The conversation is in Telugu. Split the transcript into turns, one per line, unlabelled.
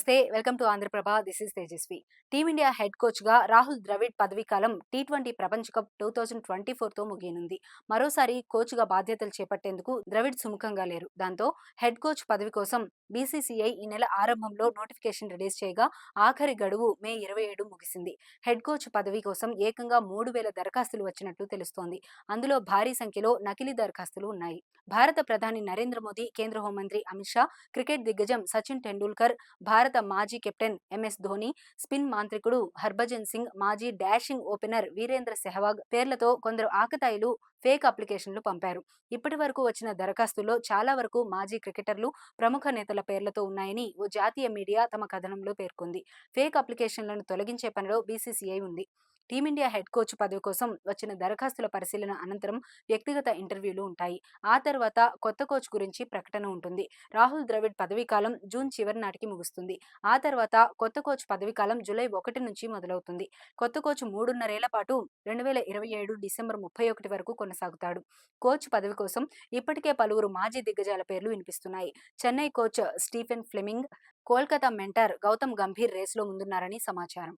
నమస్తే. Welcome to Andhra Prabha. This is Tejaswi. Team India head కోచ్‌గా రాహుల్ ద్రవిడ్ పదవీ కాలం టీ20 ప్రపంచ కప్ 2024తో ముగియనుంది. మరోసారి కోచ్‌గా బాధ్యతలు చేపట్టేందుకు ద్రవిడ్ సుముఖంగా లేరు. దాంతో హెడ్ కోచ్ పదవి కోసం బీసీసీఐ ఈ నెల ఆరంభంలో నోటిఫికేషన్ రిలీజ్ చేయగా ఆఖరి గడువు మే 27 ముగిసింది. హెడ్ కోచ్ పదవి కోసం ఏకంగా 3000 దరఖాస్తులు వచ్చినట్లు తెలుస్తోంది. అందులో భారీ సంఖ్యలో నకిలీ దరఖాస్తులు ఉన్నాయి. భారత ప్రధాని నరేంద్ర మోదీ, కేంద్ర హోంమంత్రి అమిత్ షా, క్రికెట్ దిగ్గజం సచిన్ టెండూల్కర్, భారత మాజీ కెప్టెన్ ఎంఎస్ ధోని, స్పిన్ మాంత్రికుడు హర్భజన్ సింగ్, మాజీ డాషింగ్ ఓపెనర్ వీరేంద్ర సెహ్వాగ్ పేర్లతో కొందరు ఆకతాయిలు ఫేక్ అప్లికేషన్లు పంపారు. ఇప్పటి వరకు వచ్చిన దరఖాస్తుల్లో చాలా వరకు మాజీ క్రికెటర్లు, ప్రముఖ నేతల పేర్లతో ఉన్నాయని ఓ జాతీయ మీడియా తమ కథనంలో పేర్కొంది. ఫేక్ అప్లికేషన్లను తొలగించే పనిలో బీసీసీఐ ఉంది. టీమిండియా హెడ్ కోచ్ పదవి కోసం వచ్చిన దరఖాస్తుల పరిశీలన అనంతరం వ్యక్తిగత ఇంటర్వ్యూలు ఉంటాయి. ఆ తర్వాత కొత్త కోచ్ గురించి ప్రకటన ఉంటుంది. రాహుల్ ద్రవిడ్ పదవీకాలం జూన్ చివరి నాటికి ముగుస్తుంది. ఆ తర్వాత కొత్త కోచ్ పదవీకాలం జూలై 1 నుంచి మొదలవుతుంది. కొత్త కోచ్ 3.5 పాటు 2027 డిసెంబర్ 31 వరకు కొనసాగుతాడు. కోచ్ పదవి కోసం ఇప్పటికే పలువురు మాజీ దిగ్గజాల పేర్లు వినిపిస్తున్నాయి. Chennai coach Stephen Fleming, Kolkata mentor Gautam Gambhir రేసులో ముందున్నారని సమాచారం.